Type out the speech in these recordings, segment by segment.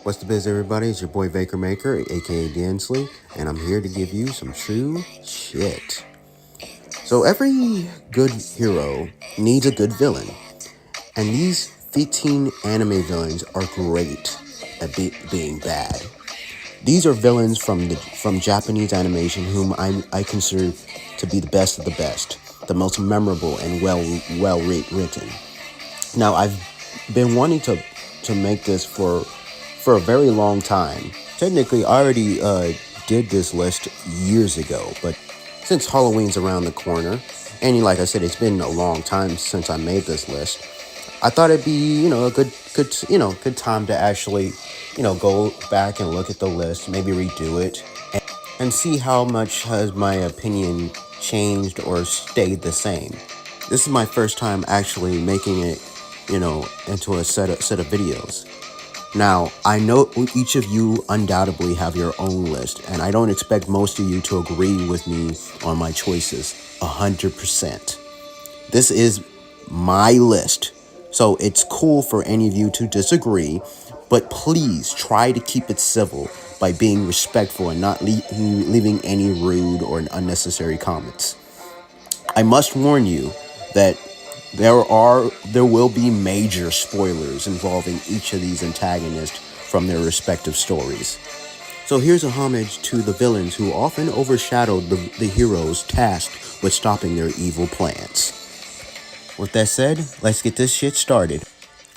What's the biz, everybody? It's your boy Baker Maker, aka Dansley, and I'm here to give you some true shit. So, every good hero needs a good villain, and these 15 anime villains are great at being bad. These are villains from Japanese animation, whom I consider to be the best of the best, the most memorable and well written. Now, I've been wanting to make this for a very long time. Technically, I already did this list years ago, but since Halloween's around the corner, and like I said, it's been a long time since I made this list, I thought it'd be a good time to actually go back and look at the list, maybe redo it, and see how much has my opinion changed or stayed the same. This is my first time actually making it, into a set of videos. Now, I know each of you undoubtedly have your own list, and I don't expect most of you to agree with me on my choices 100%. This is my list, so it's cool for any of you to disagree, but please try to keep it civil by being respectful and not leaving any rude or unnecessary comments. I must warn you that there will be major spoilers involving each of these antagonists from their respective stories. So here's a homage to the villains who often overshadowed the heroes tasked with stopping their evil plans. With that said, let's get this shit started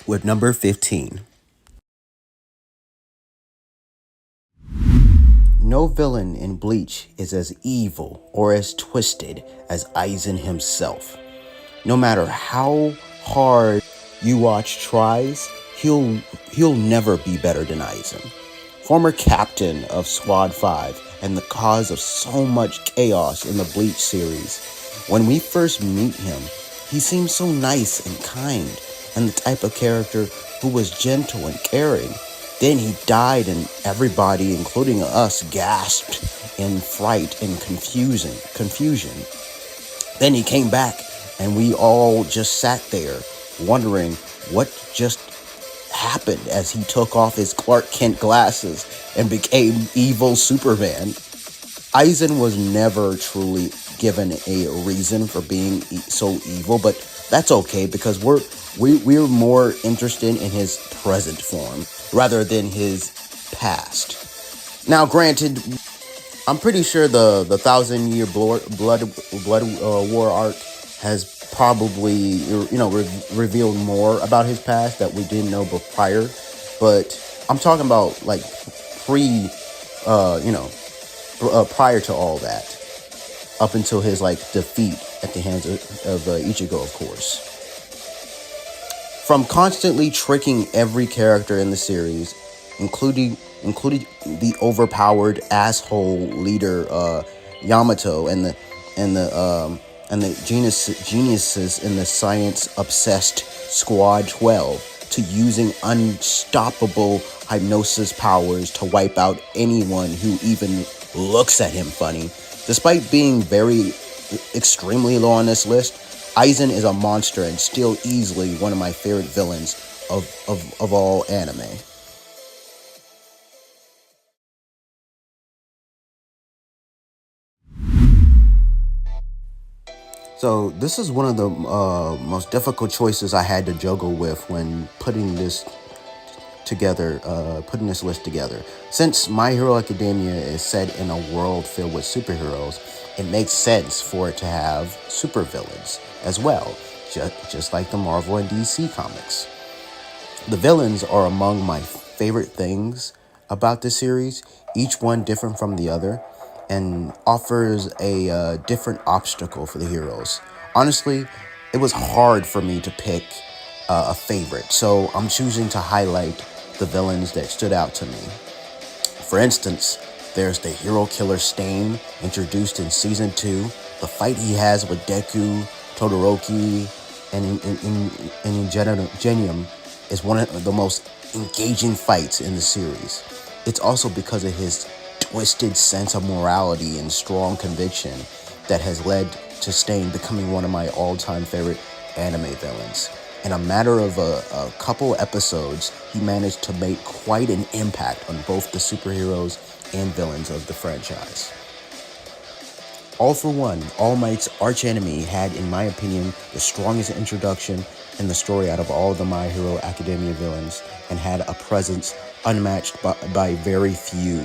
with number 15. No villain in Bleach is as evil or as twisted as Aizen himself. No matter how hard you watch tries, he'll never be better than Aizen. Former captain of Squad 5 and the cause of so much chaos in the Bleach series. When we first meet him, he seems so nice and kind, and the type of character who was gentle and caring. Then he died and everybody, including us, gasped in fright and confusion. Then he came back and we all just sat there wondering what just happened as he took off his Clark Kent glasses and became evil Superman. Aizen was never truly given a reason for being so evil, but that's okay because we're more interested in his present form rather than his past. Now, granted, I'm pretty sure the 1,000-year blood war arc has probably revealed more about his past that we didn't know prior, but I'm talking about like prior to all that, up until his defeat at the hands of Ichigo, of course. From constantly tricking every character in the series, including the overpowered asshole leader Yamato and the geniuses in the science-obsessed Squad 12, to using unstoppable hypnosis powers to wipe out anyone who even looks at him funny. Despite being extremely low on this list, Aizen is a monster and still easily one of my favorite villains of all anime. So this is one of the most difficult choices I had to juggle with when putting this list together. Since My Hero Academia is set in a world filled with superheroes, it makes sense for it to have supervillains as well, just like the Marvel and DC comics. The villains are among my favorite things about this series, each one different from the other, and offers a different obstacle for the heroes. Honestly, it was hard for me to pick a favorite, so I'm choosing to highlight the villains that stood out to me. For instance, there's the hero killer Stain, introduced in Season 2, the fight he has with Deku, Todoroki, and Ingenium is one of the most engaging fights in the series. It's also because of his twisted sense of morality and strong conviction that has led to Stain becoming one of my all-time favorite anime villains. In a matter of a couple episodes, he managed to make quite an impact on both the superheroes and villains of the franchise. All for One, All Might's archenemy, had, in my opinion, the strongest introduction in the story out of all the My Hero Academia villains, and had a presence unmatched by very few.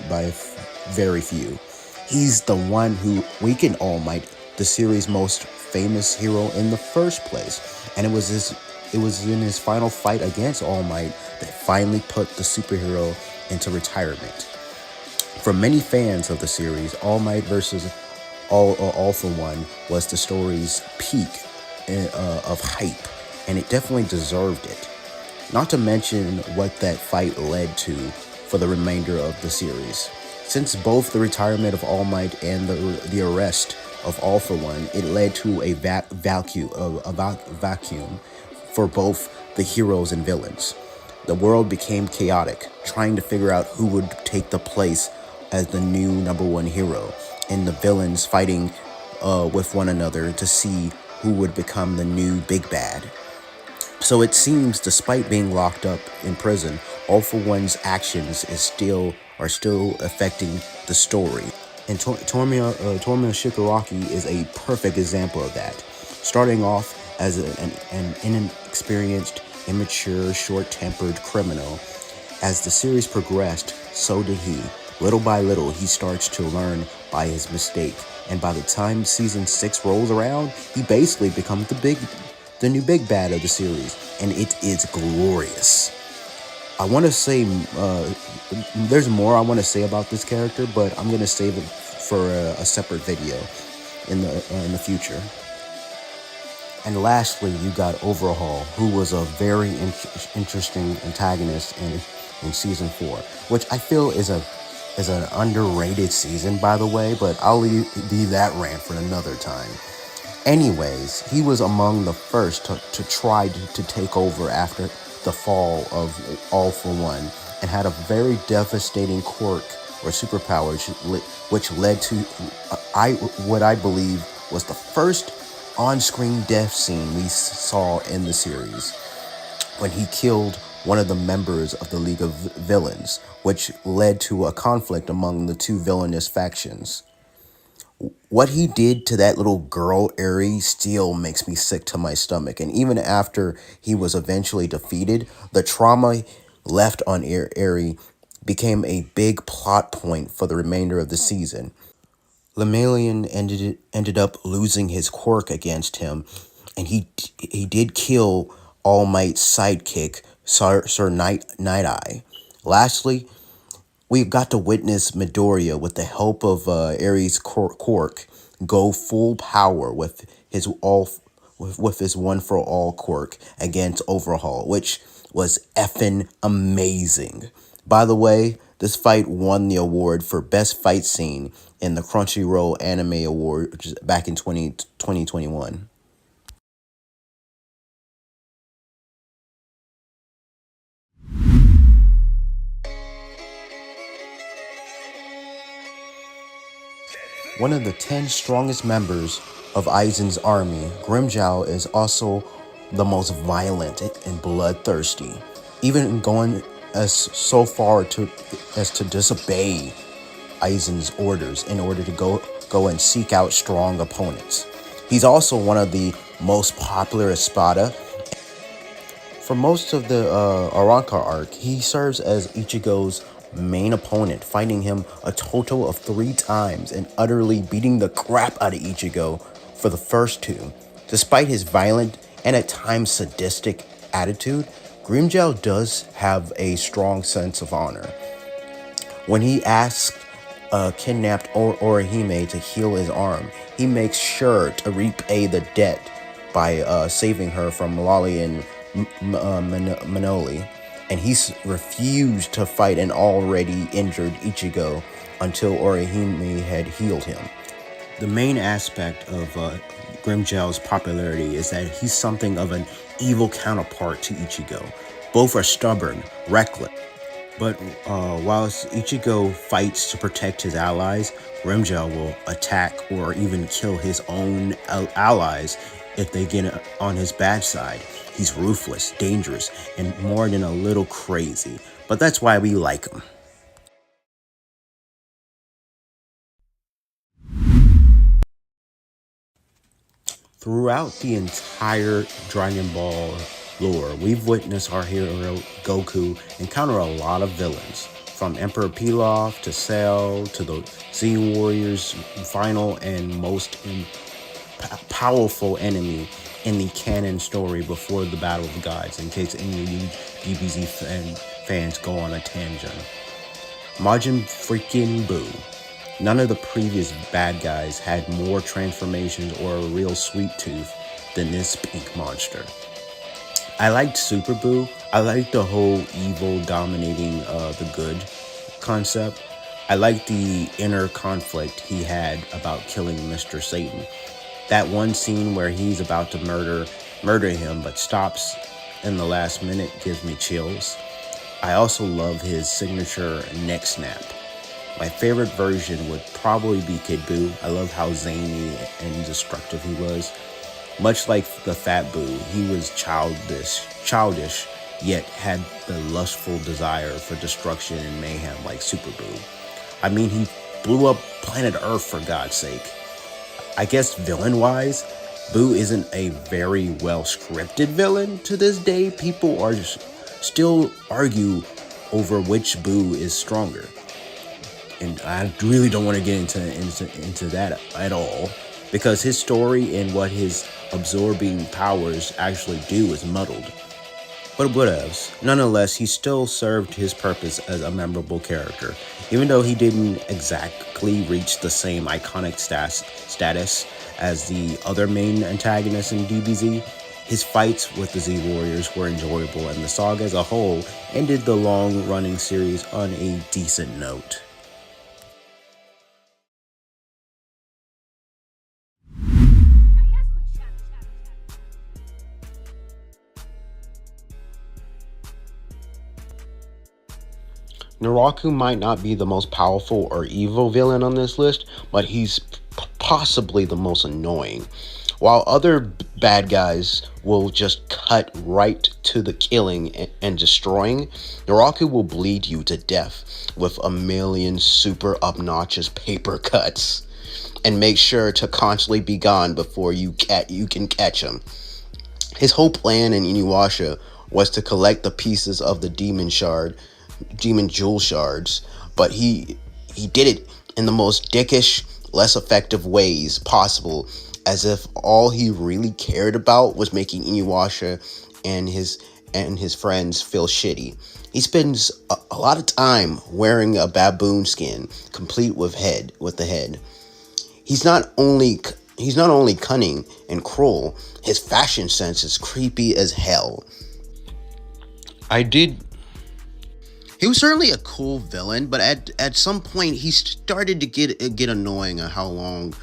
He's the one who weakened All Might, the series' most famous hero in the first place, and it was in his final fight against All Might that finally put the superhero into retirement. For many fans of the series, All Might versus All for One was the story's peak of hype, and it definitely deserved it. Not to mention what that fight led to for the remainder of the series. Since both the retirement of All Might and the arrest of All for One, it led to a vacuum for both the heroes and villains. The world became chaotic, trying to figure out who would take the place as the new number one hero, and the villains fighting with one another to see who would become the new big bad. So it seems, despite being locked up in prison, All for One's actions are still affecting the story. And Tormio Shigaraki is a perfect example of that. Starting off as an inexperienced, immature, short-tempered criminal, as the series progressed, so did he. Little by little, he starts to learn by his mistake, and by the time season 6 rolls around, he basically becomes the new big bad of the series, and it is glorious. I want to say there's more I want to say about this character, but I'm gonna save it for a separate video in the future. And lastly, you got Overhaul, who was a very interesting antagonist in season 4, which I feel is an underrated season, by the way, but I'll leave that rant for another time. Anyways, he was among the first to try to take over after the fall of All for One, and had a very devastating quirk or superpower which led to what I believe was the first on-screen death scene we saw in the series, when he killed one of the members of the League of Villains, which led to a conflict among the two villainous factions. What he did to that little girl, Eri, still makes me sick to my stomach. And even after he was eventually defeated, the trauma left on Eri became a big plot point for the remainder of the season. Lemalian ended up losing his quirk against him, and he did kill All Might's sidekick, Sir Night Eye. Lastly, we got to witness Midoriya, with the help of Ares quirk, go full power with his one for all quirk against Overhaul, which was effing amazing. By the way, this fight won the award for best fight scene in the Crunchyroll Anime Award back in 2021. One of the 10 strongest members of Aizen's army, Grimjow is also the most violent and bloodthirsty, even going as so far as to disobey Aizen's orders in order to go and seek out strong opponents. He's also one of the most popular Espada. For most of the Arrancar arc, he serves as Ichigo's main opponent, fighting him a total of 3 times and utterly beating the crap out of Ichigo for the first 2. Despite his violent and at times sadistic attitude, Grimjow does have a strong sense of honor. When he asks kidnapped Orihime to heal his arm, he makes sure to repay the debt by saving her from Loli and Manoli, and he's refused to fight an already injured Ichigo until Orihime had healed him. The main aspect of Grimjow's popularity is that he's something of an evil counterpart to Ichigo. Both are stubborn, reckless, but whilst Ichigo fights to protect his allies, Grimjow will attack or even kill his own allies if they get on his bad side. He's ruthless, dangerous, and more than a little crazy. But that's why we like him. Throughout the entire Dragon Ball lore, we've witnessed our hero Goku encounter a lot of villains, from Emperor Pilaf to Cell to the Z Warriors' final and most powerful enemy in the canon story before the Battle of the Gods, in case any of you DBZ fans go on a tangent. Majin freaking Buu. None of the previous bad guys had more transformations or a real sweet tooth than this pink monster. I liked Super Boo. I liked the whole evil dominating the good concept. I liked the inner conflict he had about killing Mr. Satan. That one scene where he's about to murder him but stops in the last minute gives me chills. I also love his signature neck snap. My favorite version would probably be Kid Buu. I love how zany and destructive he was. Much like the Fat Boo, he was childish, yet had the lustful desire for destruction and mayhem like Super Boo. I mean, he blew up planet Earth for God's sake. I guess villain-wise, Boo isn't a very well scripted villain to this day. People are still argue over which Boo is stronger. And I really don't want to get into that at all, because his story and what his absorbing powers actually do is muddled. But whatevs. Nonetheless, he still served his purpose as a memorable character, even though he didn't exactly reach the same iconic status as the other main antagonists in DBZ. His fights with the Z Warriors were enjoyable, and the saga as a whole ended the long-running series on a decent note. Naraku might not be the most powerful or evil villain on this list, but he's possibly the most annoying. While other bad guys will just cut right to the killing and destroying, Naraku will bleed you to death with a million super obnoxious paper cuts and make sure to constantly be gone before you can catch him. His whole plan in Inuyasha was to collect the pieces of the demon jewel shards, but he did it in the most dickish, less effective ways possible, as if all he really cared about was making Inuyasha and his friends feel shitty. He spends a lot of time wearing a baboon skin, complete with the head. He's not only cunning and cruel, his fashion sense is creepy as hell. I did He was certainly a cool villain, but at some point he started to get annoying at how long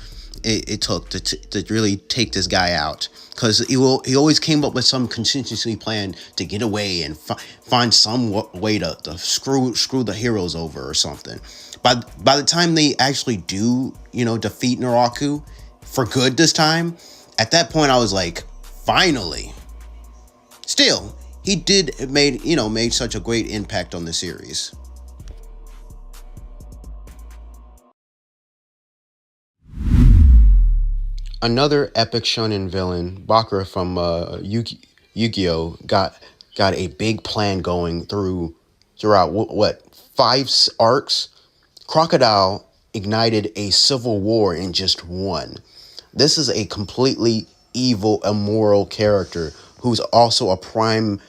it took to really take this guy out. Because he always came up with some contingency plan to get away and find some way to screw the heroes over or something. By the time they actually do, defeat Naraku for good this time, at that point I was like, finally. Still, he made such a great impact on the series. Another epic shonen villain, Bakura from Yu-Gi-Oh, got a big plan going throughout what, five arcs. Crocodile ignited a civil war in just one. This is a completely evil, immoral character who's also a prime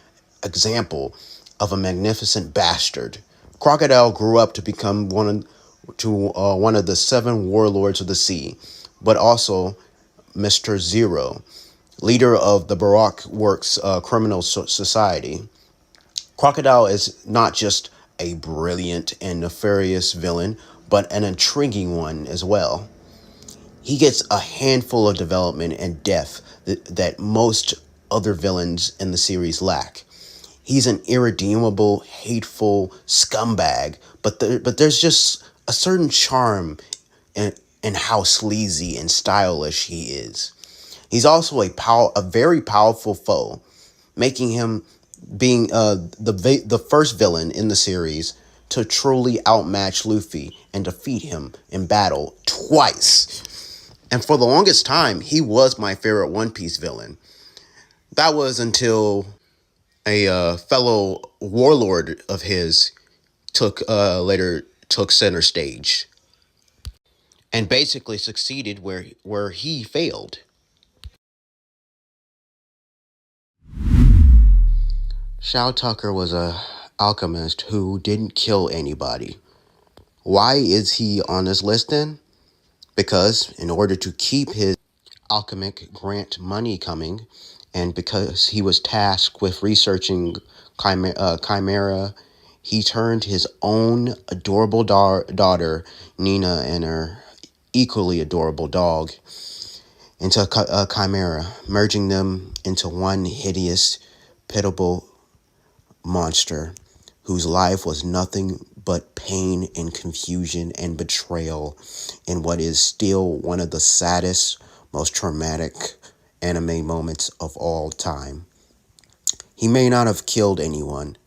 example of a magnificent bastard. Crocodile grew up to become one of the seven warlords of the sea, but also Mr. Zero, leader of the Baroque Works criminal society. Crocodile is not just a brilliant and nefarious villain, but an intriguing one as well. He gets a handful of development and depth that most other villains in the series lack. He's an irredeemable, hateful scumbag, but there's just a certain charm in how sleazy and stylish he is. He's also a very powerful foe, making him being the first villain in the series to truly outmatch Luffy and defeat him in battle twice. And for the longest time, he was my favorite One Piece villain. That was until a fellow warlord of his later took center stage and basically succeeded where he failed. Shao Tucker was a alchemist who didn't kill anybody. Why is he on this list then? Because in order to keep his alchemic grant money coming, and because he was tasked with researching Chimera, he turned his own adorable daughter, Nina, and her equally adorable dog into a Chimera, merging them into one hideous, pitiable monster whose life was nothing but pain and confusion and betrayal in what is still one of the saddest, most traumatic anime moments of all time. He may not have killed anyone,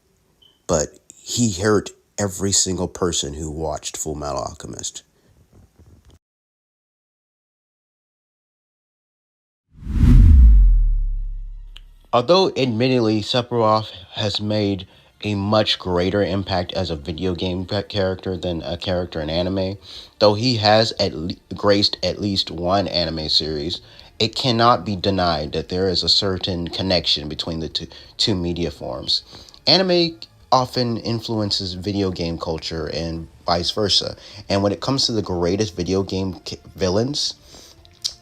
but he hurt every single person who watched Full Metal Alchemist. Although admittedly Sephiroth has made a much greater impact as a video game character than a character in anime, though he has graced at least one anime series, it cannot be denied that there is a certain connection between the two media forms. Anime often influences video game culture and vice versa, and when it comes to the greatest video game villains,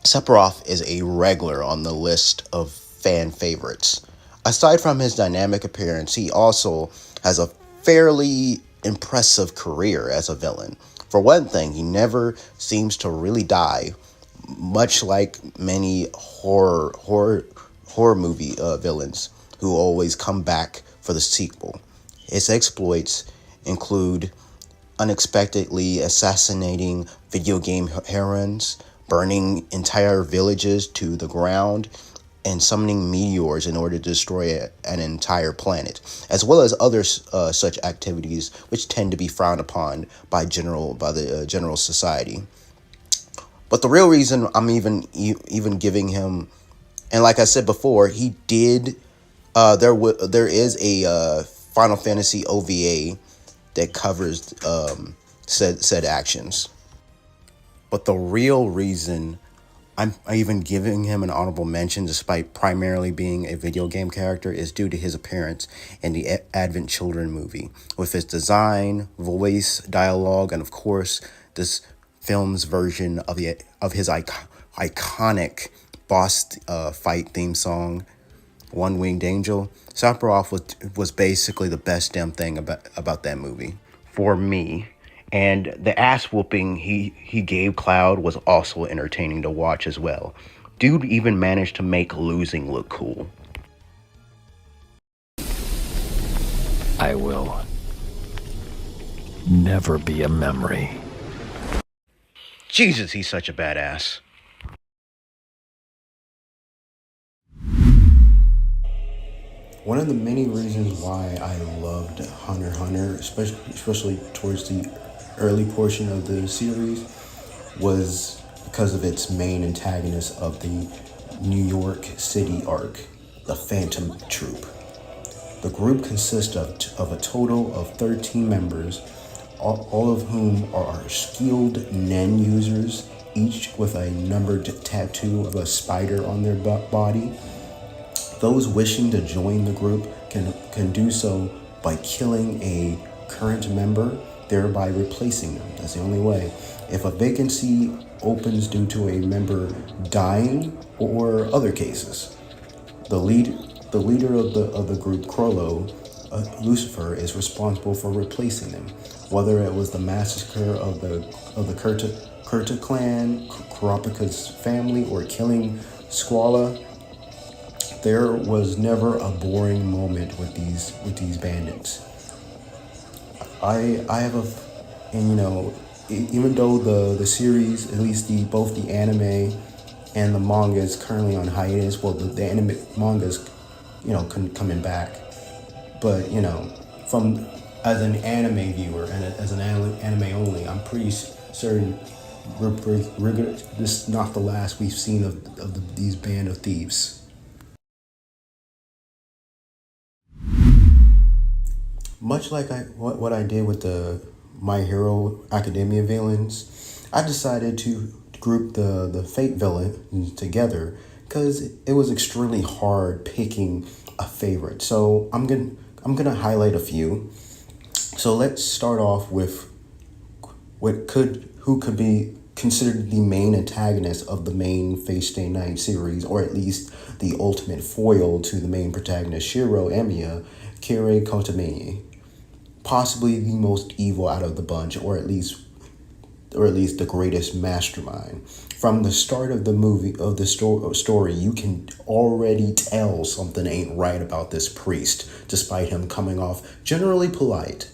Sephiroth is a regular on the list of fan favorites. Aside from his dynamic appearance, he also has a fairly impressive career as a villain. For one thing, he never seems to really die, much like many horror movie villains who always come back for the sequel. His exploits include unexpectedly assassinating video game heroines, burning entire villages to the ground, and summoning meteors in order to destroy an entire planet, as well as other such activities which tend to be frowned upon by the general society. But the real reason I'm even giving him, and like I said before, he did. There is a Final Fantasy OVA that covers said actions. But the real reason I'm even giving him an honorable mention, despite primarily being a video game character, is due to his appearance in the Advent Children movie. With his design, voice, dialogue, and of course, this film's version of his iconic boss fight theme song, One Winged Angel, Sephiroth was basically the best damn thing about that movie for me. And the ass whooping he gave Cloud was also entertaining to watch as well. Dude even managed to make losing look cool. I will never be a memory. Jesus, he's such a badass. One of the many reasons why I loved Hunter x Hunter, especially towards the early portion of the series, was because of its main antagonist of the New York City arc, the Phantom Troop. The group consists of a total of 13 members, all of whom are skilled Nen users, each with a numbered tattoo of a spider on their body. Those wishing to join the group can do so by killing a current member, thereby replacing them. That's the only way. If a vacancy opens due to a member dying or other cases, the leader of the group, Crollo, Lucifer, is responsible for replacing them. Whether it was the massacre of the Kurta clan, Kurapika's family, or killing Squala, there was never a boring moment with these bandits. I have a, and even though the series, at least both the anime and the manga is currently on hiatus. Well, the anime manga is, coming back. But from as an anime viewer and as an anime only, I'm pretty certain this is not the last we've seen of these band of thieves. Much like what I did with the My Hero Academia villains, I decided to group the Fate villains together because it was extremely hard picking a favorite. So I'm gonna highlight a few. So let's start off with who could be considered the main antagonist of the main Fate Stay Night series, or at least the ultimate foil to the main protagonist Shiro Emiya, Kire Kotamini. Possibly the most evil out of the bunch, or at least the greatest mastermind. From the start of the movie of the story, you can already tell something ain't right about this priest, despite him coming off generally polite.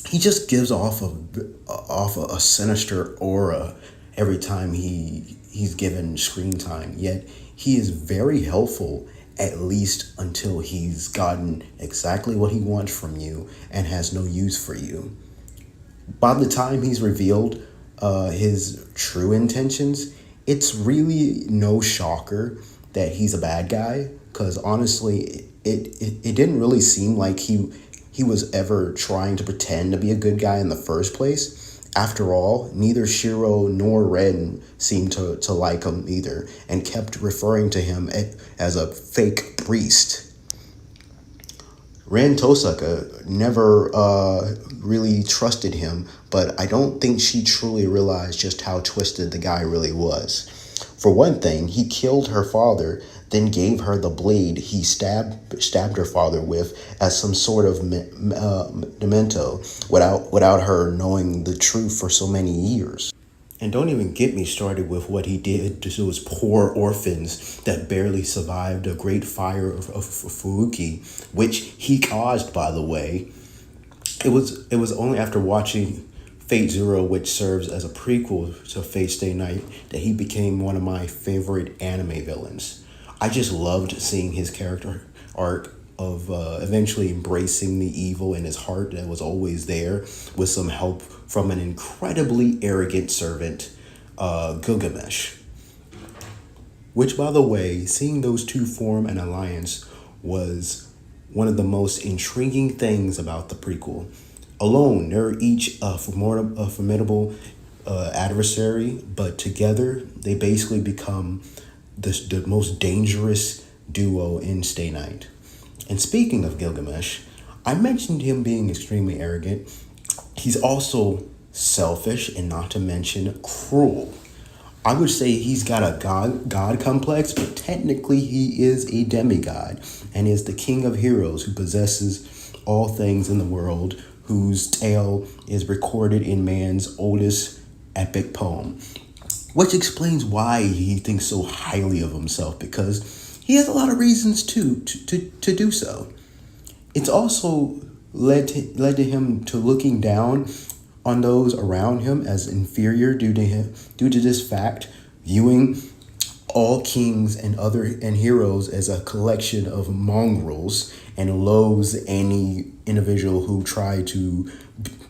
He just gives off a sinister aura every time he's given screen time. Yet he is very helpful, at least until he's gotten exactly what he wants from you and has no use for you. By the time he's revealed his true intentions, it's really no shocker that he's a bad guy. Because honestly, it didn't really seem like he was ever trying to pretend to be a good guy in the first place. After all, neither Shiro nor Ren seemed to like him either, and kept referring to him as a fake priest. Ren Tosaka never really trusted him, but I don't think she truly realized just how twisted the guy really was. For one thing, he killed her father, then gave her the blade he stabbed her father with as some sort of memento, without her knowing the truth for so many years. And don't even get me started with what he did to those poor orphans that barely survived a great fire of Furuki, which he caused, by the way. It was only after watching Fate Zero, which serves as a prequel to Fate Stay Night, that he became one of my favorite anime villains. I just loved seeing his character arc of eventually embracing the evil in his heart that was always there, with some help from an incredibly arrogant servant, Gilgamesh. Which, by the way, seeing those two form an alliance was one of the most intriguing things about the prequel. Alone, they're each a formidable adversary, but together they basically become the most dangerous duo in Stay Night. And speaking of Gilgamesh, I mentioned him being extremely arrogant. He's also selfish and, not to mention, cruel. I would say he's got a god complex, but technically he is a demigod and is the king of heroes who possesses all things in the world, whose tale is recorded in man's oldest epic poem. Which explains why he thinks so highly of himself, because he has a lot of reasons to do so. It's also led to him to looking down on those around him as inferior due to this fact, viewing all kings and heroes as a collection of mongrels, and loathes any individual who try to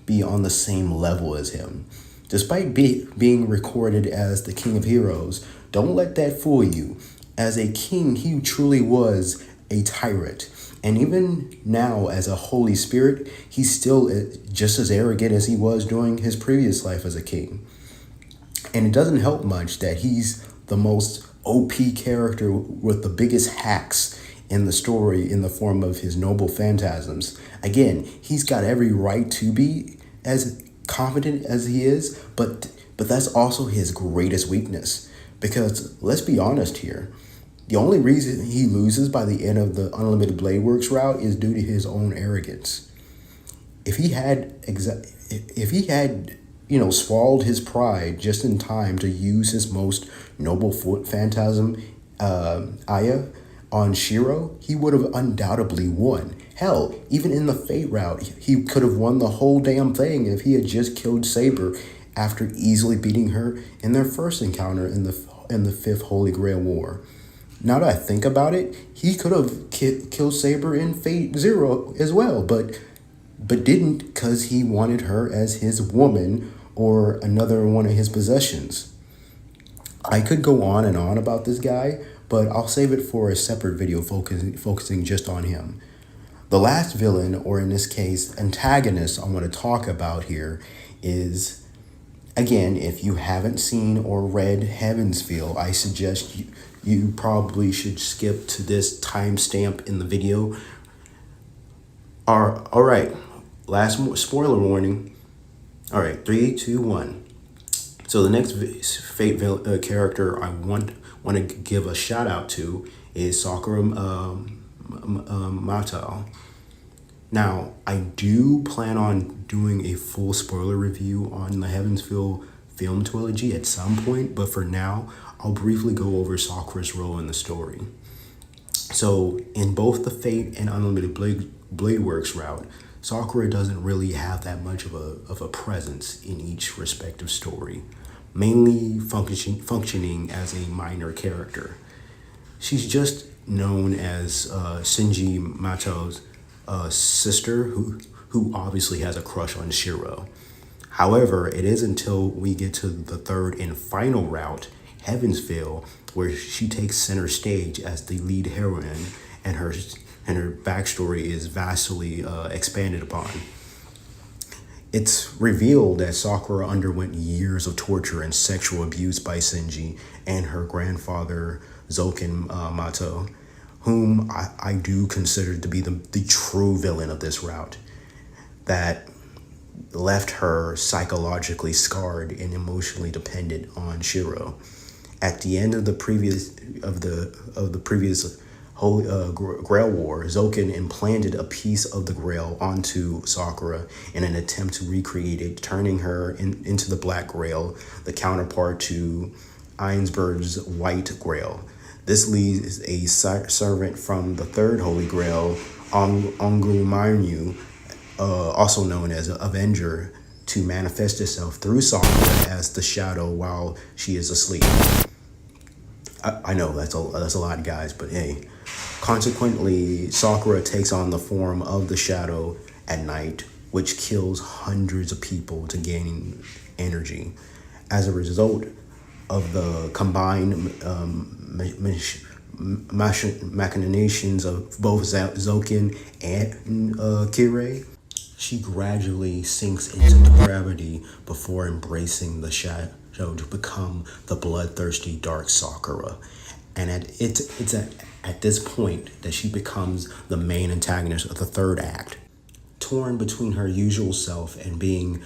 be on the same level as him. Despite being recorded as the king of heroes, don't let that fool you. As a king, he truly was a tyrant. And even now, as a Holy Spirit, he's still just as arrogant as he was during his previous life as a king. And it doesn't help much that he's the most OP character with the biggest hacks in the story in the form of his noble phantasms. Again, he's got every right to be as confident as he is, but that's also his greatest weakness. Because let's be honest here, the only reason he loses by the end of the Unlimited Blade Works route is due to his own arrogance. If he had swallowed his pride just in time to use his most noble phantasm, Aya, on Shiro, he would have undoubtedly won. Hell, even in the Fate route, he could have won the whole damn thing if he had just killed Saber after easily beating her in their first encounter in in the Fifth Holy Grail War. Now that I think about it, he could have killed Saber in Fate Zero as well, but didn't because he wanted her as his woman or another one of his possessions. I could go on and on about this guy, but I'll save it for a separate video focusing just on him. The last villain, or in this case, antagonist I want to talk about here is, again, if you haven't seen or read Heavensfield, I suggest you probably should skip to this timestamp in the video. All right, last spoiler warning. All right, 3, 2, 1. So the next Fate character I want to give a shout out to is Sakura Matao. Now, I do plan on doing a full spoiler review on the Heavensfield film trilogy at some point, but for now, I'll briefly go over Sakura's role in the story. So, in both the Fate and Unlimited Blade Works route, Sakura doesn't really have that much of a presence in each respective story, mainly functioning as a minor character. She's just known as Shinji Mato's sister, who obviously has a crush on Shiro. However, it is until we get to the third and final route, Heavensfield, where she takes center stage as the lead heroine, and her backstory is vastly expanded upon. It's revealed that Sakura underwent years of torture and sexual abuse by Shinji and her grandfather, Zoken Mato, whom I do consider to be the true villain of this route, that left her psychologically scarred and emotionally dependent on Shiro. At the end of the previous Holy Grail War, Zoken implanted a piece of the Grail onto Sakura in an attempt to recreate it, turning her into the Black Grail, the counterpart to Ainsberg's White Grail. This leaves a servant from the Third Holy Grail, Ongumaryu, also known as Avenger, to manifest itself through Sakura as the Shadow while she is asleep. I know that's a lot, guys, but hey. Consequently, Sakura takes on the form of the Shadow at night, which kills hundreds of people to gain energy. As a result of the combined machinations of both Zoken and Kirei, she gradually sinks into depravity before embracing the Shadow to become the bloodthirsty Dark Sakura. And it's at this point that she becomes the main antagonist of the third act. Torn between her usual self and being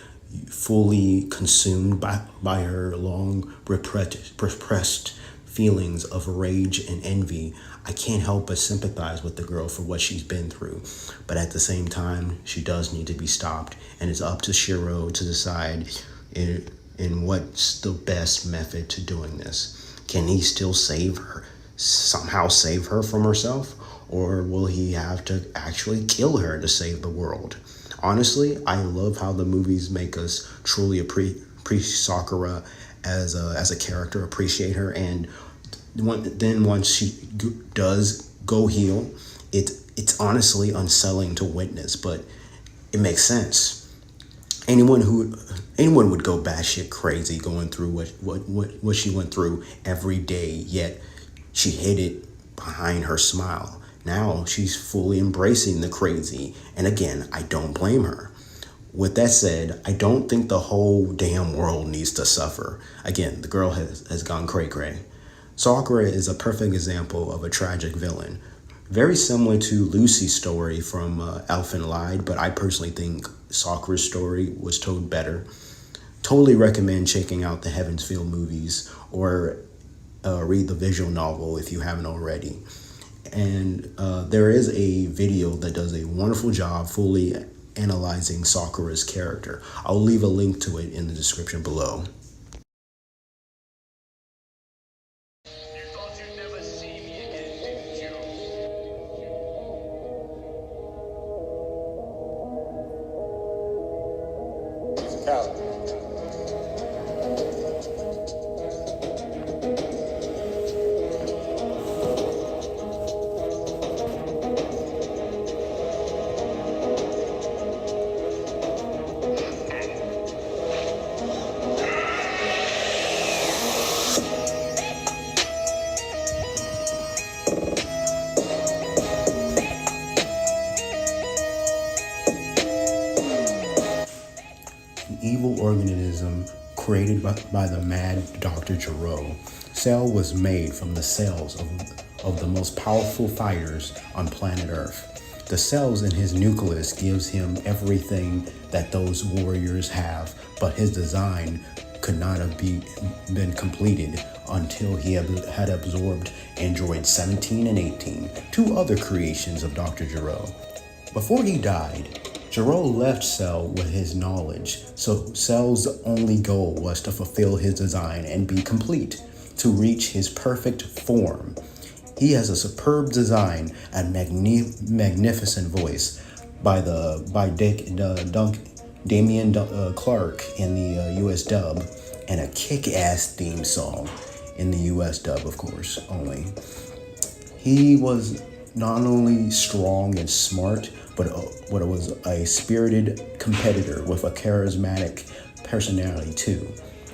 fully consumed by her long repressed feelings of rage and envy, I can't help but sympathize with the girl for what she's been through. But at the same time, she does need to be stopped, and it's up to Shiro to decide in what's the best method to doing this. Can he still somehow save her from herself? Or will he have to actually kill her to save the world? Honestly, I love how the movies make us truly appreciate Sakura as a character, appreciate her, and then once she does go heal, it's honestly unsettling to witness, but it makes sense. Anyone would go batshit crazy going through what she went through every day, yet she hid it behind her smile. Now she's fully embracing the crazy, and again, I don't blame her. With that said, I don't think the whole damn world needs to suffer. Again, the girl has gone cray-cray. Sakura is a perfect example of a tragic villain. Very similar to Lucy's story from Elfen Lied, but I personally think Sakura's story was told better. Totally recommend checking out the Heavensfield movies or read the visual novel if you haven't already. And there is a video that does a wonderful job fully analyzing Sakura's character. I'll leave a link to it in the description below. an evil organism created by the mad Dr. Gero. Cell was made from the cells of the most powerful fighters on planet Earth. The cells in his nucleus gives him everything that those warriors have, but his design could not have been completed until he had absorbed androids 17 and 18, two other creations of Dr. Gero. Before he died, Gero left Cell with his knowledge, so Cell's only goal was to fulfill his design and be complete, to reach his perfect form. He has a superb design and magnificent voice by Damian Clark in the US dub, and a kick-ass theme song in the US dub, of course, only. He was not only strong and smart, but was a spirited competitor with a charismatic personality too.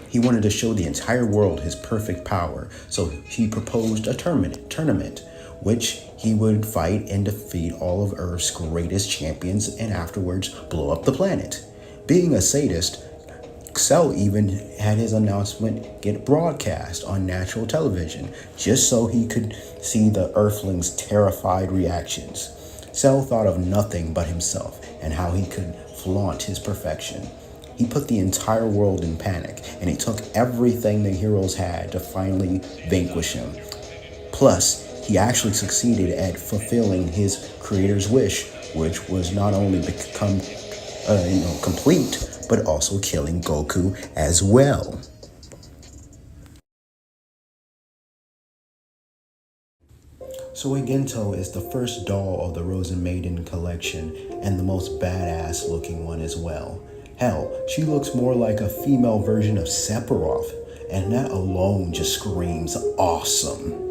He wanted to show the entire world his perfect power, so he proposed a tournament, which he would fight and defeat all of Earth's greatest champions and afterwards blow up the planet. Being a sadist, Cell even had his announcement get broadcast on national television, just so he could see the Earthlings' terrified reactions. Cell thought of nothing but himself and how he could flaunt his perfection. He put the entire world in panic, and it took everything the heroes had to finally vanquish him. Plus, he actually succeeded at fulfilling his creator's wish, which was not only become complete, but also killing Goku as well. Suigento is the first doll of the Rosen Maiden collection and the most badass looking one as well. Hell, she looks more like a female version of Sephiroth, and that alone just screams awesome.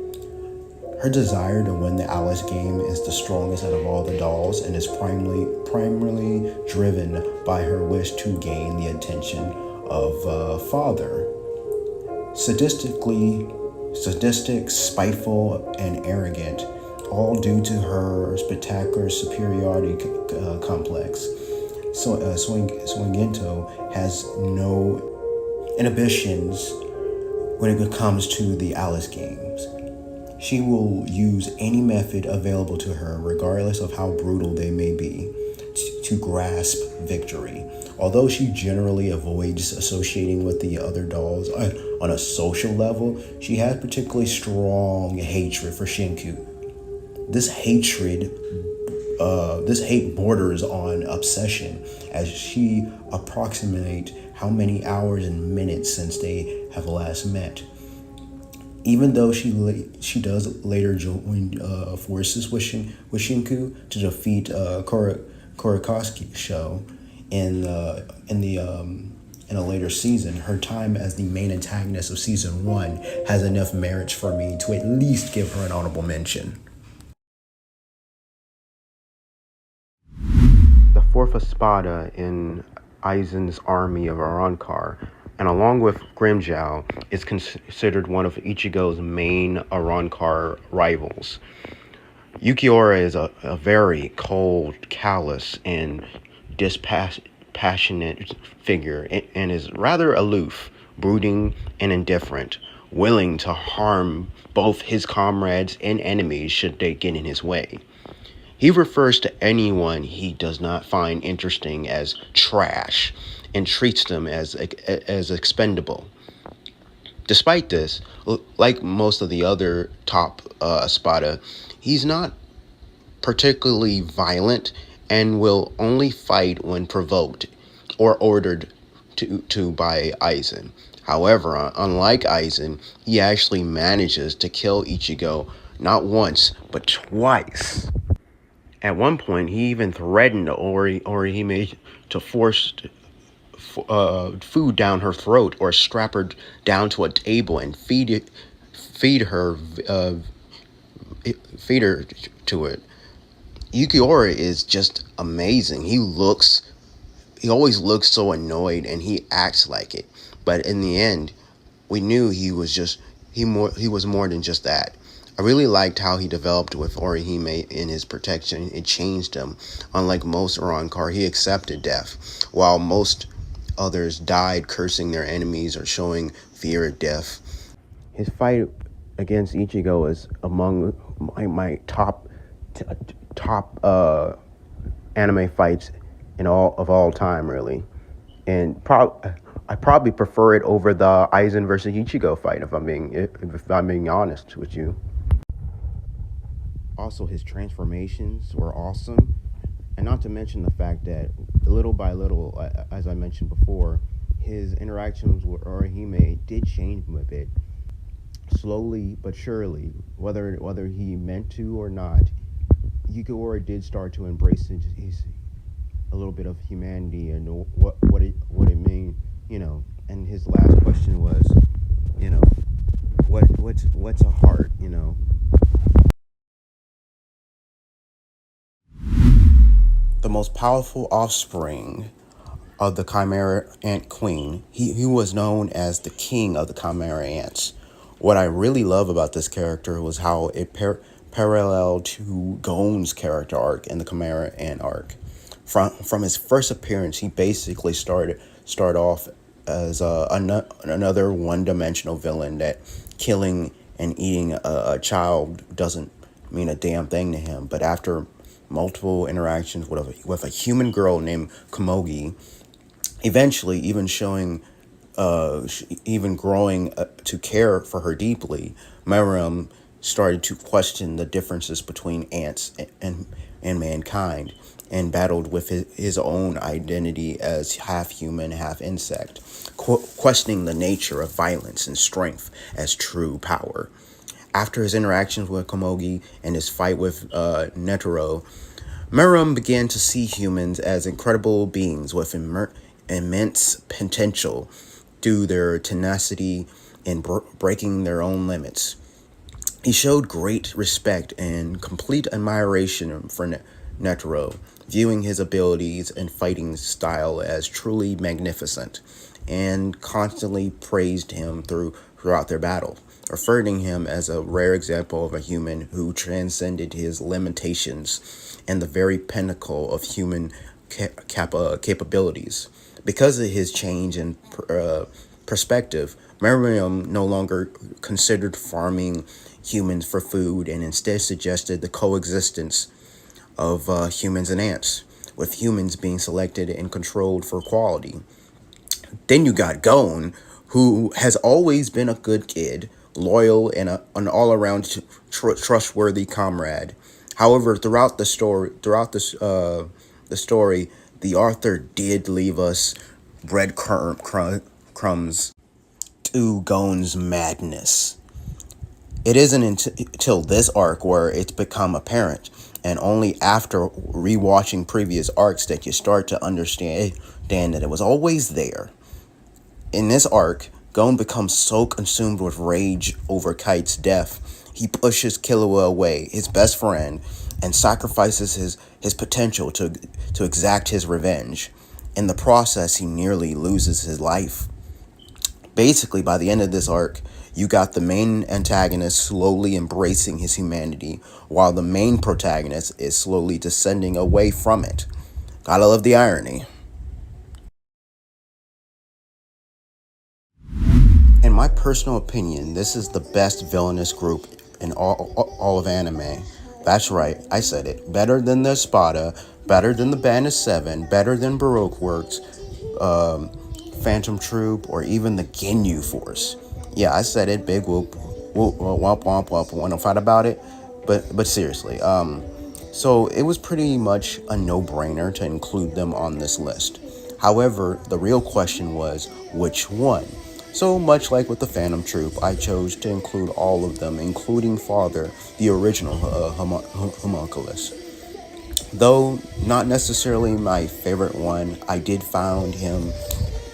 Her desire to win the Alice game is the strongest out of all the dolls and is primarily driven by her wish to gain the attention of father. Sadistic, spiteful, and arrogant, all due to her spectacular superiority complex. Suigento has no inhibitions when it comes to the Alice games. She will use any method available to her, regardless of how brutal they may be, to grasp victory. Although she generally avoids associating with the other dolls on a social level, she has particularly strong hatred for Shinku. This hate borders on obsession, as she approximates how many hours and minutes since they have last met. Even though she does later join forces with Shinku to defeat Korikoski show in a later season, her time as the main antagonist of season 1 has enough merits for me to at least give her an honorable mention. The fourth Espada in Aizen's army of Arrancar, and along with Grimmjow, is considered one of Ichigo's main Arrancar rivals. Yukiura is a very cold, callous, and dispassionate figure, and is rather aloof, brooding, and indifferent, willing to harm both his comrades and enemies should they get in his way. He refers to anyone he does not find interesting as trash and treats them as expendable. Despite this, like most of the other top Espada, he's not particularly violent and will only fight when provoked or ordered to by Aizen. However, unlike Aizen, he actually manages to kill Ichigo not once, but twice. At one point, he even threatened Orihime to force food down her throat or strap her down to a table and feed her to it. Yukiura is just amazing. He always looks so annoyed, and he acts like it. But in the end, we knew he was more than just that. I really liked how he developed with Orihime in his protection. It changed him. Unlike most Arrancar, he accepted death, while most others died cursing their enemies or showing fear of death. His fight against Ichigo is among my top anime fights in all time, really. And I probably prefer it over the Aizen versus Ichigo fight, if I'm being honest with you. Also, his transformations were awesome, and not to mention the fact that little by little, as I mentioned before, his interactions with Orihime did change him a bit, slowly but surely. Whether he meant to or not, Yukiwara did start to embrace his a little bit of humanity and what it mean, And his last question was, you know, what's a heart, The most powerful offspring of the Chimera Ant Queen. He was known as the king of the Chimera Ants. What I really love about this character was how it paralleled to Gon's character arc in the Chimera Ant arc. From his first appearance, he basically start off as another one-dimensional villain that killing and eating a child doesn't mean a damn thing to him. But after multiple interactions with a human girl named Komogi, eventually even showing even growing to care for her deeply, Miriam started to question the differences between ants and mankind, and battled with his own identity as half human, half insect, questioning the nature of violence and strength as true power. After his interactions with Komogi and his fight with Netero, Miriam began to see humans as incredible beings with immense potential through their tenacity in breaking their own limits. He showed great respect and complete admiration for Netero, viewing his abilities and fighting style as truly magnificent, and constantly praised him throughout their battle, referring to him as a rare example of a human who transcended his limitations and the very pinnacle of human capabilities. Because of his change in perspective, Miriam no longer considered farming humans for food and instead suggested the coexistence of humans and ants, with humans being selected and controlled for quality. Then you got Gon, who has always been a good kid, loyal, and an all-around trustworthy comrade. However, the story, the author did leave us breadcrumbs to Gon's madness. It isn't until this arc where it's become apparent, and only after rewatching previous arcs that you start to understand that it was always there. In this arc, Gon becomes so consumed with rage over Kite's death, he pushes Killua away, his best friend, and sacrifices his potential to exact his revenge. In the process, he nearly loses his life. Basically, by the end of this arc, you got the main antagonist slowly embracing his humanity, while the main protagonist is slowly descending away from it. Gotta love the irony. In my personal opinion, this is the best villainous group in all of anime. That's right, I said it. Better than the Espada, better than the Band of Seven, better than Baroque Works, Phantom Troop, or even the Ginyu Force. Yeah, I said it. Big whoop, whoop, womp, womp, womp. Want to fight about it? But seriously, so it was pretty much a no-brainer to include them on this list. However, the real question was, which one? So much like with the Phantom Troop, I chose to include all of them, including Father, the original homunculus. Though not necessarily my favorite one, I did find him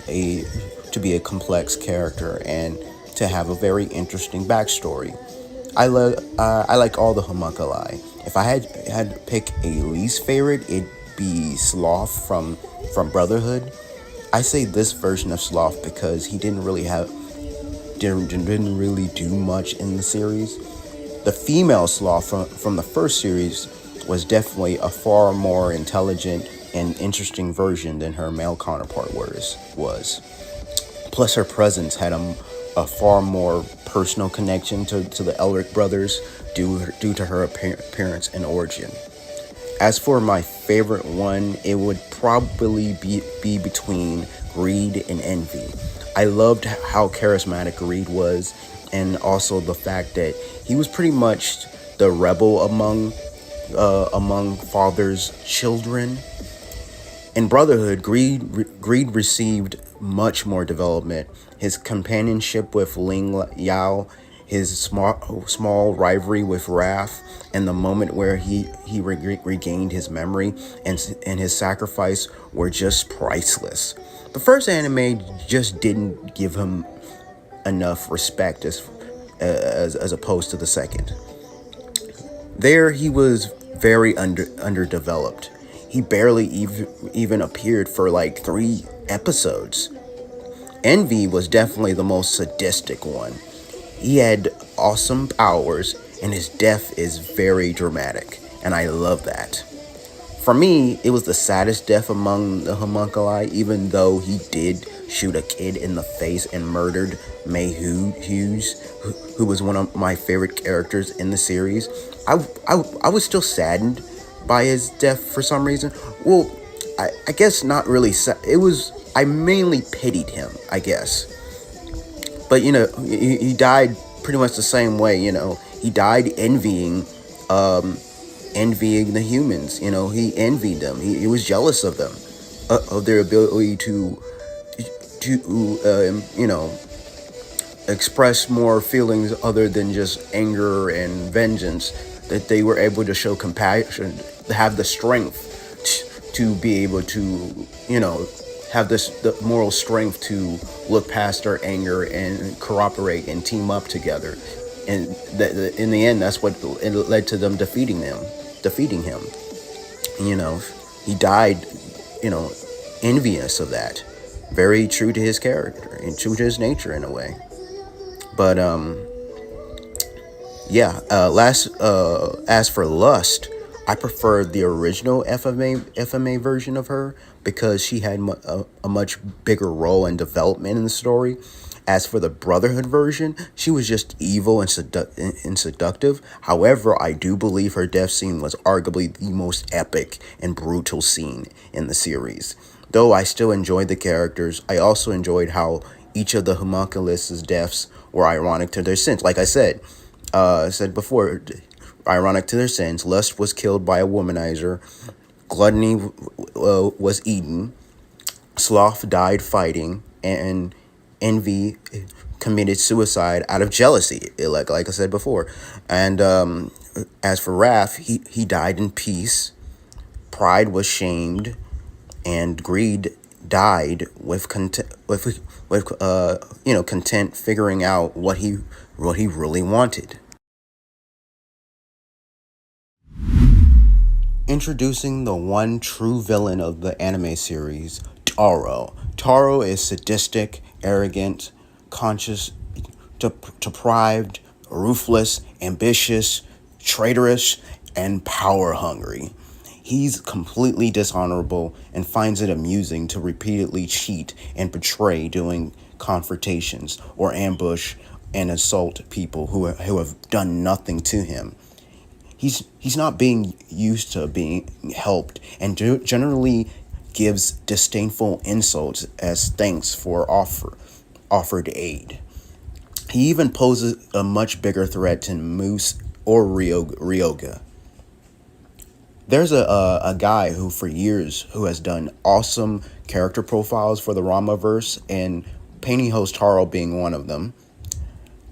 to be a complex character and to have a very interesting backstory. I like all the homunculi. If I had to pick a least favorite, it'd be Sloth from Brotherhood. I say this version of Sloth because he didn't really do much in the series. The female Sloth from the first series was definitely a far more intelligent, and interesting version than her male counterpart was. Plus, her presence had a far more personal connection to the Elric brothers due to her appearance and origin. As for my favorite one, it would probably be between Greed and Envy. I loved how charismatic Greed was, and also the fact that he was pretty much the rebel among father's children. In Brotherhood, Greed received much more development. His companionship with Ling Yao, his small rivalry with Wrath, and the moment where he regained his memory and his sacrifice were just priceless. The first anime just didn't give him enough respect as opposed to the second. There, he was very underdeveloped. He barely even appeared for like 3 episodes. Envy was definitely the most sadistic one. He had awesome powers, and his death is very dramatic, and I love that. For me, it was the saddest death among the homunculi, even though he did shoot a kid in the face and murdered May Hughes, who was one of my favorite characters in the series. I was still saddened by his death for some reason. Well, I guess not really. It was, I mainly pitied him, I guess. But he died pretty much the same way. He died envying the humans. He envied them. He was jealous of them, of their ability to express more feelings other than just anger and vengeance. That they were able to show compassion, have the strength to be able to, have the moral strength to look past their anger and cooperate and team up together. And in the end, that's what it led to them defeating him. He died, envious of that. Very true to his character and true to his nature in a way. But yeah. As for Lust, I preferred the original FMA version of her because she had a much bigger role and development in the story. As for the Brotherhood version, she was just evil and seductive. However, I do believe her death scene was arguably the most epic and brutal scene in the series. Though I still enjoyed the characters, I also enjoyed how each of the homunculus' deaths were ironic to their sins. Like I said before, ironic to their sins. Lust was killed by a womanizer. Gluttony was eaten. Sloth died fighting, and Envy committed suicide out of jealousy, like I said before. And as for Wrath, he died in peace. Pride was shamed, and Greed died with content, content, figuring out what he really wanted. Introducing the one true villain of the anime series, Taro. Taro is sadistic, arrogant, conscious, deprived, ruthless, ambitious, traitorous, and power hungry. He's completely dishonorable and finds it amusing to repeatedly cheat and betray during confrontations or ambush and assault people who have done nothing to him. He's not being used to being helped and generally gives disdainful insults as thanks for offered aid. He even poses a much bigger threat to Moose or Ryoga. There's a guy who for years who has done awesome character profiles for the Ramaverse, and Pantyhose Taro being one of them.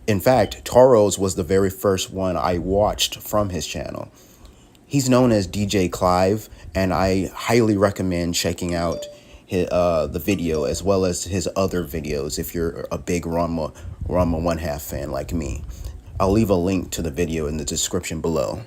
In fact, Taro's was the very first one I watched from his channel. He's known as DJ Clive, and I highly recommend checking out the video as well as his other videos if you're a big Ranma 1/2 fan like me. I'll leave a link to the video in the description below.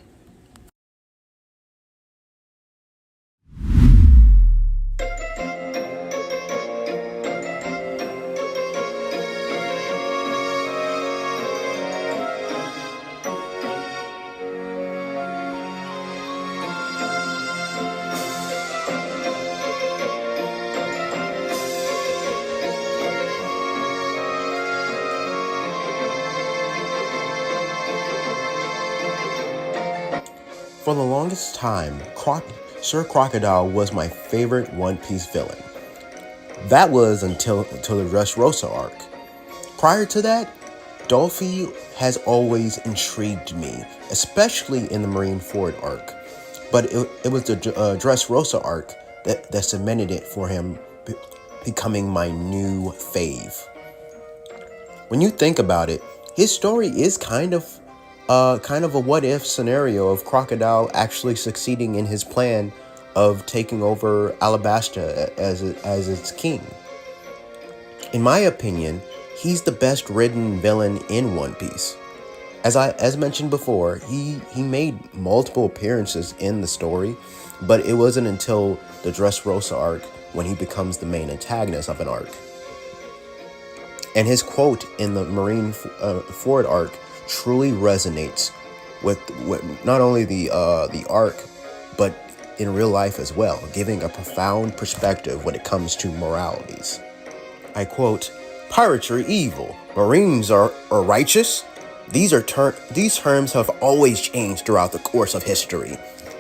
For the longest time, Sir Crocodile was my favorite One Piece villain. That was until the Dressrosa arc. Prior to that, Dolphy has always intrigued me, especially in the Marineford arc. But it was the Dressrosa arc that cemented it for him becoming my new fave. When you think about it, his story is kind of a what if scenario of Crocodile actually succeeding in his plan of taking over Alabasta as its king. In my opinion, he's the best written villain in One Piece. As mentioned before, he made multiple appearances in the story, but it wasn't until the Dressrosa arc when he becomes the main antagonist of an arc. And his quote in the Marineford arc truly resonates with not only the arc, but in real life as well, giving a profound perspective when it comes to moralities. I quote, "Pirates are evil, Marines are righteous. These terms have always changed throughout the course of history.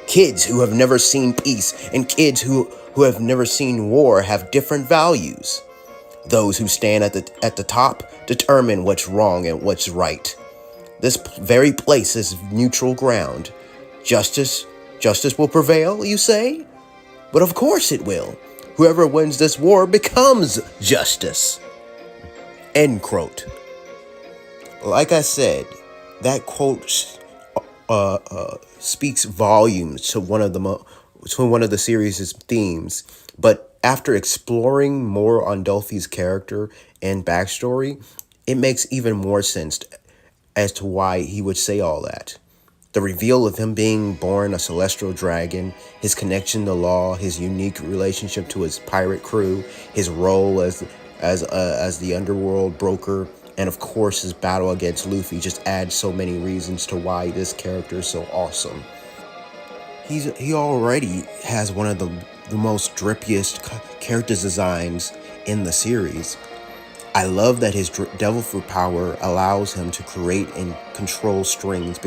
Kids who have never seen peace and kids who have never seen war have different values. Those who stand at the top determine what's wrong and what's right. This very place is neutral ground. Justice will prevail, you say? But of course it will. Whoever wins this war becomes justice." End quote. Like I said, that quote speaks volumes to one of the series' themes. But after exploring more on Dolphy's character and backstory, it makes even more sense as to why he would say all that. The reveal of him being born a celestial dragon, his connection to law, his unique relationship to his pirate crew, his role as the underworld broker, and of course his battle against Luffy just adds so many reasons to why this character is so awesome. He already has one of the most drippiest character designs in the series. I love that his devil fruit power allows him to create and control strings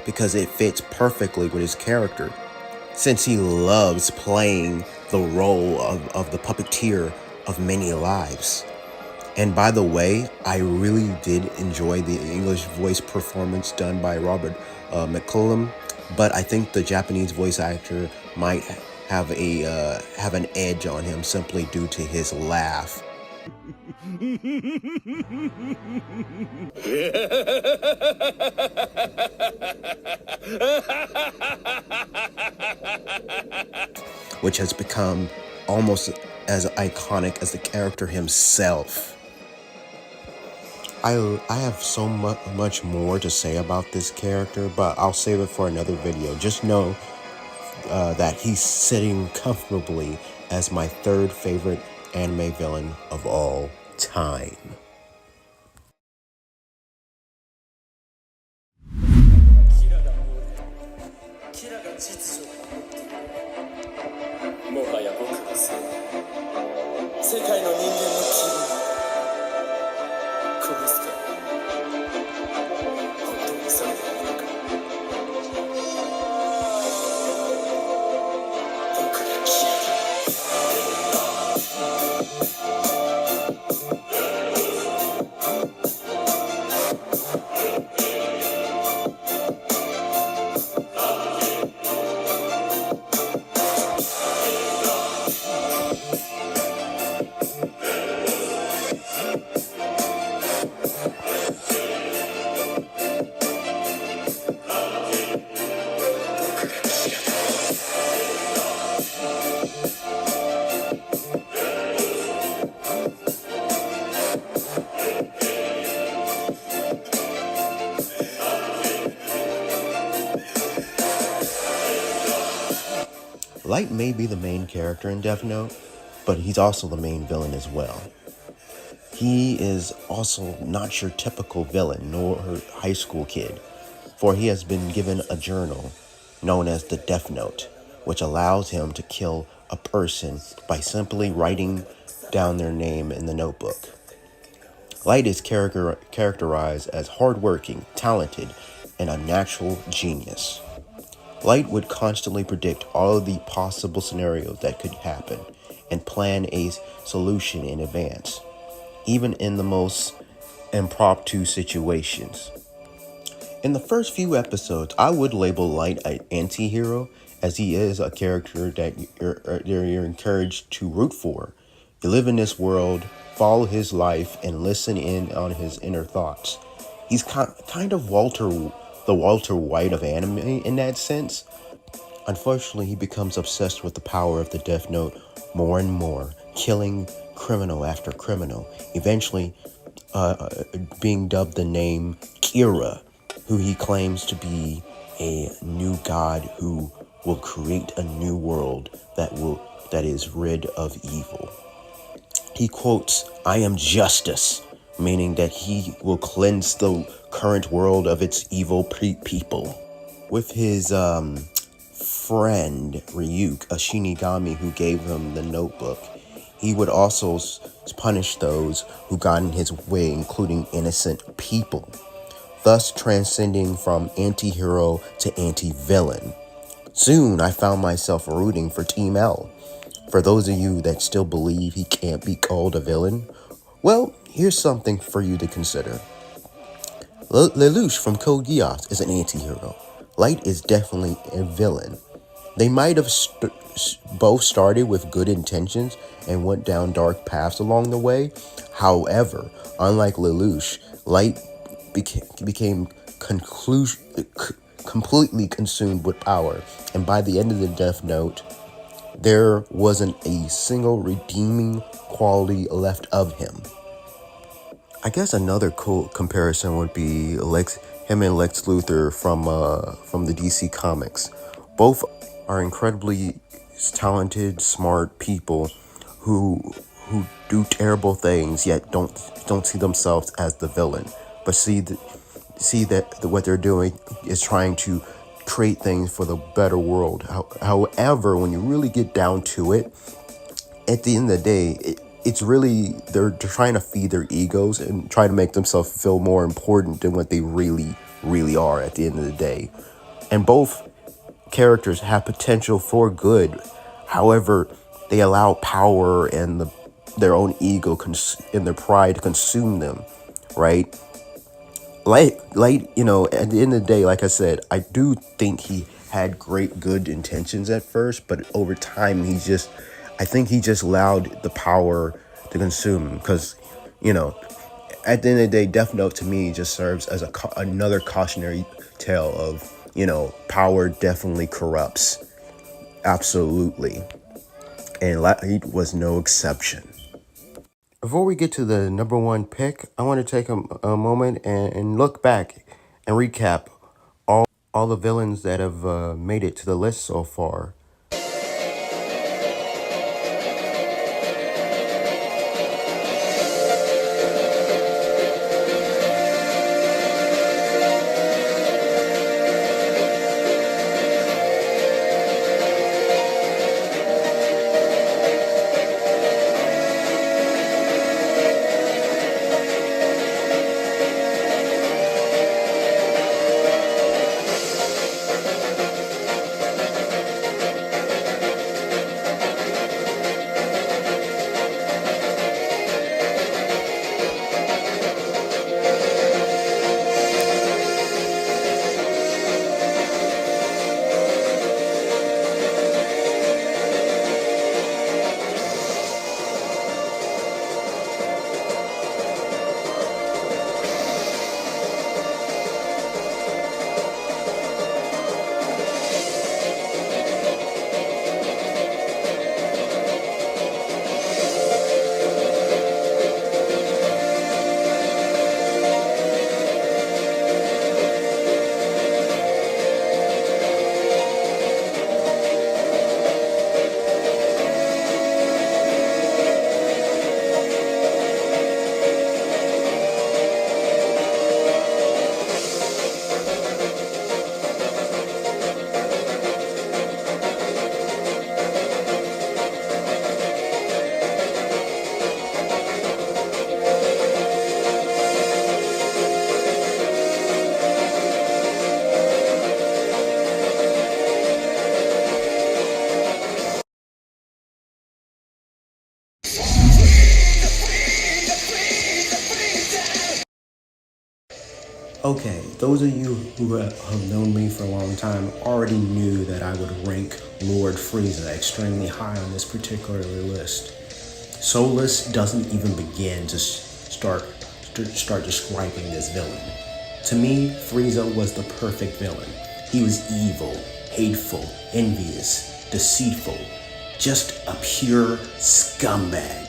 because it fits perfectly with his character, since he loves playing the role of the puppeteer of many lives. And by the way, I really did enjoy the English voice performance done by Robert McCullum, but I think the Japanese voice actor might have an edge on him simply due to his laugh. Which has become almost as iconic as the character himself. I have so much more to say about this character, but I'll save it for another video. Just know that he's sitting comfortably as my third favorite anime villain of all time. もはや僕は世界の人間の希望この世界本当にそれでいいのか僕がキラだ Light may be the main character in Death Note, but he's also the main villain as well. He is also not your typical villain nor her high school kid, for he has been given a journal known as the Death Note, which allows him to kill a person by simply writing down their name in the notebook. Light is characterized as hardworking, talented, and a natural genius. Light would constantly predict all of the possible scenarios that could happen and plan a solution in advance, even in the most impromptu situations. In the first few episodes, I would label Light an anti-hero, as he is a character that you're encouraged to root for. You live in this world, follow his life, and listen in on his inner thoughts. He's kind of the Walter White of anime in that sense. Unfortunately, he becomes obsessed with the power of the Death Note more and more, killing criminal after criminal, eventually being dubbed the name Kira, who he claims to be a new god who will create a new world that is rid of evil. He quotes, "I am justice," meaning that he will cleanse the current world of its evil people. With his friend Ryuk, a Shinigami who gave him the notebook, he would also punish those who got in his way, including innocent people, thus transcending from anti-hero to anti-villain. Soon, I found myself rooting for Team L. For those of you that still believe he can't be called a villain, well, here's something for you to consider. Lelouch from Code Geass is an anti-hero. Light is definitely a villain. They might have both started with good intentions and went down dark paths along the way. However, unlike Lelouch, Light became completely consumed with power, and by the end of the Death Note, there wasn't a single redeeming quality left of him. I guess another cool comparison would be him and Lex Luthor from the DC comics. Both are incredibly talented, smart people who do terrible things yet don't see themselves as the villain, but see that what they're doing is trying to create things for the better world. However, when you really get down to it, at the end of the day, it's really they're trying to feed their egos and try to make themselves feel more important than what they really are at the end of the day. And both characters have potential for good. However, they allow power and their own ego and their pride to consume them, right? Light, at the end of the day, like I said, I do think he had great good intentions at first, but over time, I think he just allowed the power to consume him because, at the end of the day, Death Note to me just serves as another cautionary tale of, power definitely corrupts. Absolutely. And Light was no exception. Before we get to the number one pick, I want to take a moment and look back and recap all the villains that have made it to the list so far. Okay, those of you who have known me for a long time already knew that I would rank Lord Frieza extremely high on this particular list. Solus doesn't even begin to start describing this villain. To me, Frieza was the perfect villain. He was evil, hateful, envious, deceitful, just a pure scumbag.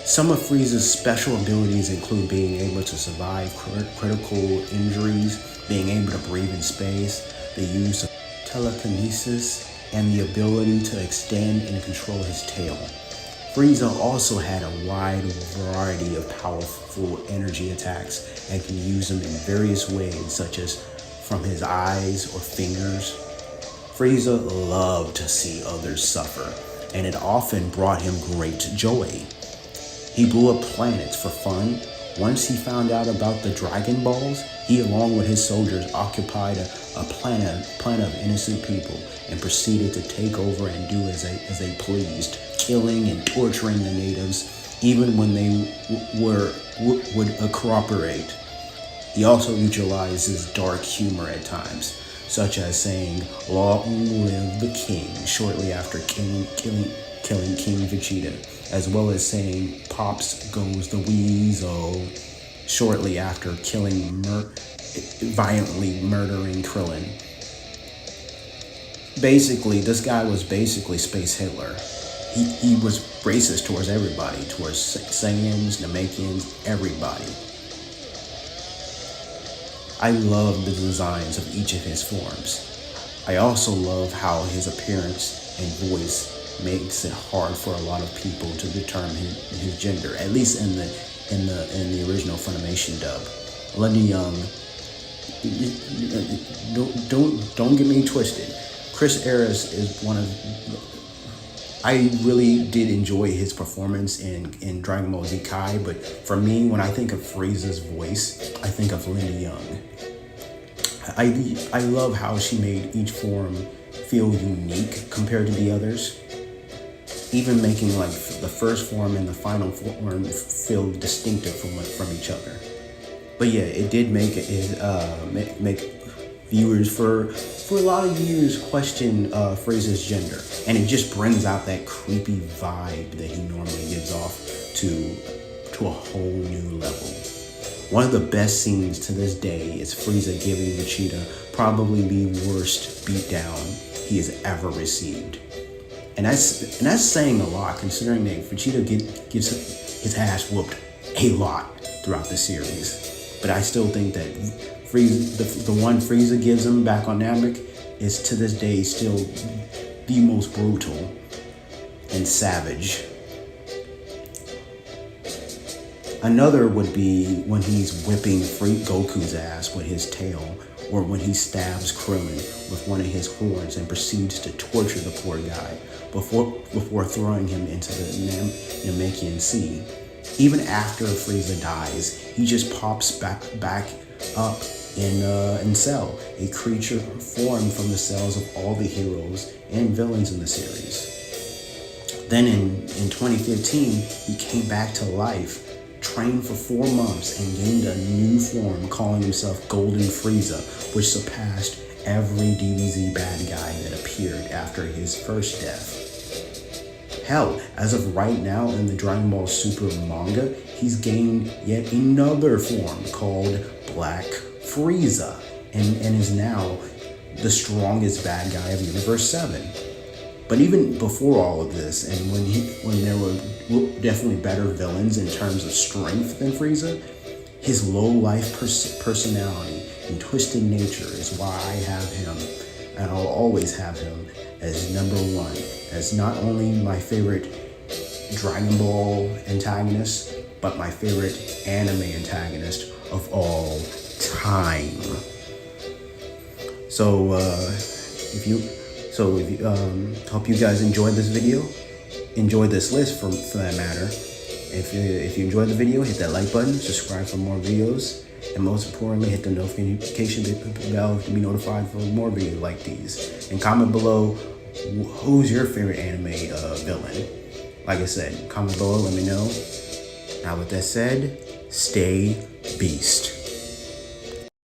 Some of Frieza's special abilities include being able to survive critical injuries, being able to breathe in space, the use of telekinesis, and the ability to extend and control his tail. Frieza also had a wide variety of powerful energy attacks and can use them in various ways, such as from his eyes or fingers. Frieza loved to see others suffer, and it often brought him great joy. He blew up planets for fun. Once he found out about the Dragon Balls, he, along with his soldiers, occupied a planet of innocent people and proceeded to take over and do as they pleased, killing and torturing the natives, even when they would cooperate. He also utilizes dark humor at times, such as saying, "Long live the king," shortly after killing King Vegeta, as well as saying, "Pops goes the Weasel," shortly after violently murdering Krillin. Basically, this guy was basically Space Hitler. He was racist towards everybody, towards Saiyans, Namekians, everybody. I love the designs of each of his forms. I also love how his appearance and voice makes it hard for a lot of people to determine his gender, at least in the original Funimation dub. Linda Young, don't get me twisted. Chris Ayres is one of. I really did enjoy his performance in Dragon Ball Z Kai, but for me, when I think of Frieza's voice, I think of Linda Young. I love how she made each form feel unique compared to the others, even making like the first form and the final form feel distinctive from each other. But yeah, it did make viewers for a lot of years question Frieza's gender, and it just brings out that creepy vibe that he normally gives off to a whole new level. One of the best scenes to this day is Frieza giving Vegeta probably the worst beatdown he has ever received. And that's saying a lot, considering that Vegeta gets his ass whooped a lot throughout the series. But I still think that Frieza, the one Frieza gives him back on Namek, is to this day still the most brutal and savage. Another would be when he's whipping Goku's ass with his tail, or when he stabs Krillin with one of his horns and proceeds to torture the poor guy before throwing him into the Namekian Sea. Even after Frieza dies, he just pops back up in Cell, a creature formed from the cells of all the heroes and villains in the series. Then in 2015, he came back to life, trained for 4 months, and gained a new form, calling himself Golden Frieza, which surpassed every DBZ bad guy that appeared after his first death. Hell, as of right now in the Dragon Ball Super manga, he's gained yet another form called Black Frieza, and is now the strongest bad guy of Universe 7. But even before all of this, and when there were definitely better villains in terms of strength than Frieza, his low-life personality and twisted nature is why I have him, and I'll always have him, as number 1, as not only my favorite Dragon Ball antagonist, but my favorite anime antagonist of all time. So if you hope you guys enjoyed this video, enjoyed this list for that matter. If you enjoyed the video, hit that like button, subscribe for more videos, and most importantly, hit the notification bell to be notified for more videos like these. And comment below who's your favorite anime villain. Like I said, comment below, let me know. Now with that said, stay beast.